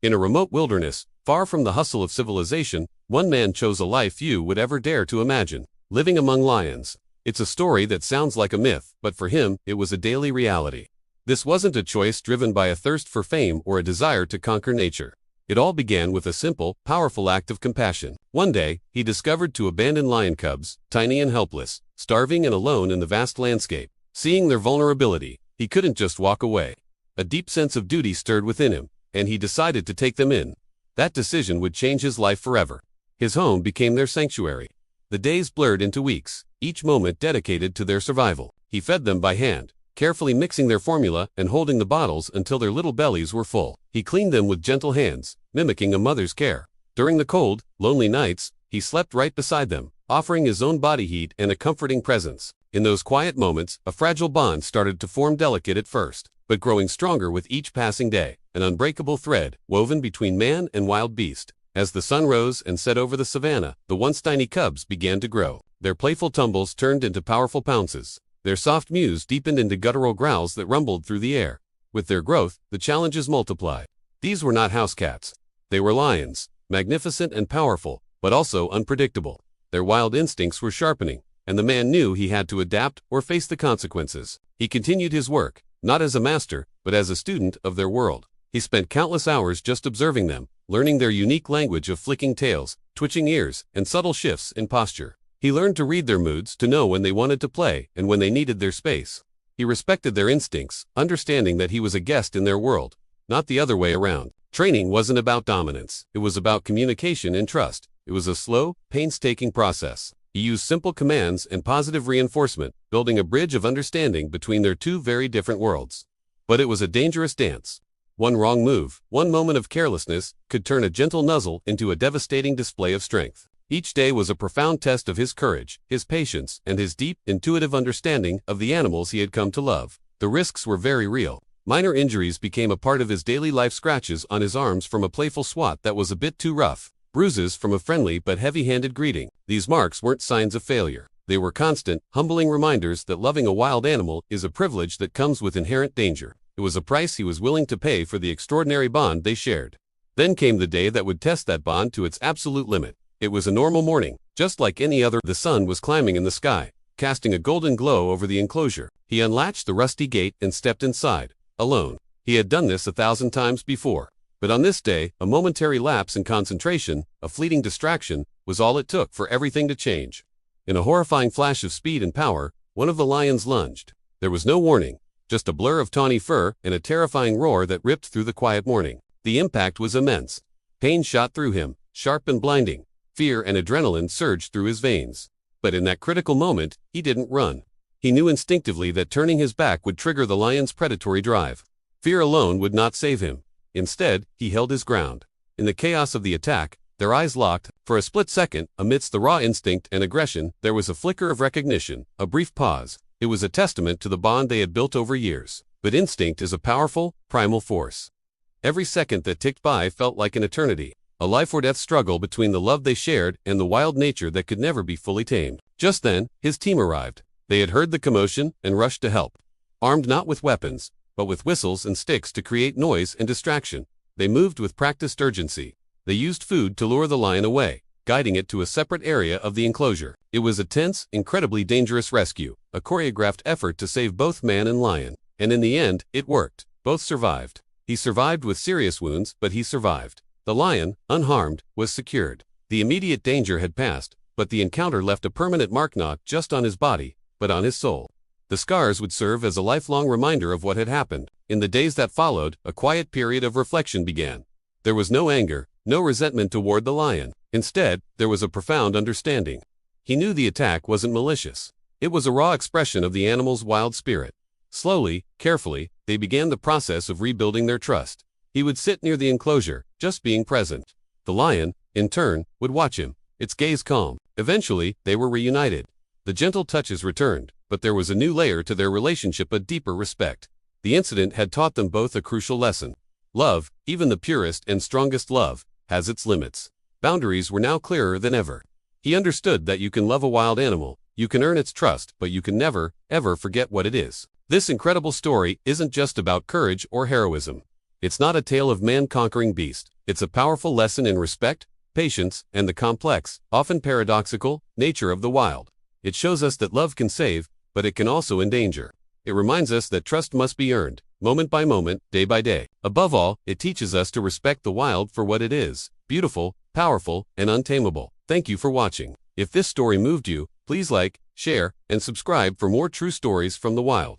In a remote wilderness, far from the hustle of civilization, one man chose a life few would ever dare to imagine, living among lions. It's a story that sounds like a myth, but for him, it was a daily reality. This wasn't a choice driven by a thirst for fame or a desire to conquer nature. It all began with a simple, powerful act of compassion. One day, he discovered two abandoned lion cubs, tiny and helpless, starving and alone in the vast landscape. Seeing their vulnerability, he couldn't just walk away. A deep sense of duty stirred within him, and he decided to take them in. That decision would change his life forever. His home became their sanctuary. The days blurred into weeks, each moment dedicated to their survival. He fed them by hand, carefully mixing their formula and holding the bottles until their little bellies were full. He cleaned them with gentle hands, mimicking a mother's care. During the cold, lonely nights, he slept right beside them, offering his own body heat and a comforting presence. In those quiet moments, a fragile bond started to form, delicate at first, but growing stronger with each passing day, an unbreakable thread woven between man and wild beast. As the sun rose and set over the savannah, the once tiny cubs began to grow. Their playful tumbles turned into powerful pounces. Their soft mews deepened into guttural growls that rumbled through the air. With their growth, the challenges multiplied. These were not house cats. They were lions, magnificent and powerful, but also unpredictable. Their wild instincts were sharpening, and the man knew he had to adapt or face the consequences. He continued his work, not as a master, but as a student of their world. He spent countless hours just observing them, learning their unique language of flicking tails, twitching ears, and subtle shifts in posture. He learned to read their moods, to know when they wanted to play and when they needed their space. He respected their instincts, understanding that he was a guest in their world, not the other way around. Training wasn't about dominance. It was about communication and trust. It was a slow, painstaking process. He used simple commands and positive reinforcement, building a bridge of understanding between their two very different worlds. But it was a dangerous dance. One wrong move, one moment of carelessness, could turn a gentle nuzzle into a devastating display of strength. Each day was a profound test of his courage, his patience, and his deep, intuitive understanding of the animals he had come to love. The risks were very real. Minor injuries became a part of his daily life: scratches on his arms from a playful swat that was a bit too rough, bruises from a friendly but heavy-handed greeting. These marks weren't signs of failure. They were constant, humbling reminders that loving a wild animal is a privilege that comes with inherent danger. It was a price he was willing to pay for the extraordinary bond they shared. Then came the day that would test that bond to its absolute limit. It was a normal morning, just like any other. The sun was climbing in the sky, casting a golden glow over the enclosure. He unlatched the rusty gate and stepped inside, alone. He had done this 1,000 times before. But on this day, a momentary lapse in concentration, a fleeting distraction, was all it took for everything to change. In a horrifying flash of speed and power, one of the lions lunged. There was no warning, just a blur of tawny fur and a terrifying roar that ripped through the quiet morning. The impact was immense. Pain shot through him, sharp and blinding. Fear and adrenaline surged through his veins. But in that critical moment, he didn't run. He knew instinctively that turning his back would trigger the lion's predatory drive. Fear alone would not save him. Instead, he held his ground. In the chaos of the attack, their eyes locked. For a split second, amidst the raw instinct and aggression, there was a flicker of recognition, a brief pause. It was a testament to the bond they had built over years. But instinct is a powerful, primal force. Every second that ticked by felt like an eternity, a life-or-death struggle between the love they shared and the wild nature that could never be fully tamed. Just then, his team arrived. They had heard the commotion and rushed to help. Armed not with weapons, but with whistles and sticks to create noise and distraction, they moved with practiced urgency. They used food to lure the lion away, guiding it to a separate area of the enclosure. It was a tense, incredibly dangerous rescue, a choreographed effort to save both man and lion. And in the end, it worked. Both survived. He survived with serious wounds, but he survived. The lion, unharmed, was secured. The immediate danger had passed, but the encounter left a permanent mark, not just on his body, but on his soul. The scars would serve as a lifelong reminder of what had happened. In the days that followed, a quiet period of reflection began. There was no anger, no resentment toward the lion. Instead, there was a profound understanding. He knew the attack wasn't malicious. It was a raw expression of the animal's wild spirit. Slowly, carefully, they began the process of rebuilding their trust. He would sit near the enclosure, just being present. The lion, in turn, would watch him, its gaze calm. Eventually, they were reunited. The gentle touches returned, but there was a new layer to their relationship, a deeper respect. The incident had taught them both a crucial lesson. Love, even the purest and strongest love, has its limits. Boundaries were now clearer than ever. He understood that you can love a wild animal, you can earn its trust, but you can never, ever forget what it is. This incredible story isn't just about courage or heroism. It's not a tale of man conquering beast. It's a powerful lesson in respect, patience, and the complex, often paradoxical, nature of the wild. It shows us that love can save, but it can also endanger. It reminds us that trust must be earned, moment by moment, day by day. Above all, it teaches us to respect the wild for what it is: beautiful, powerful, and untamable. Thank you for watching. If this story moved you, please like, share, and subscribe for more true stories from the wild.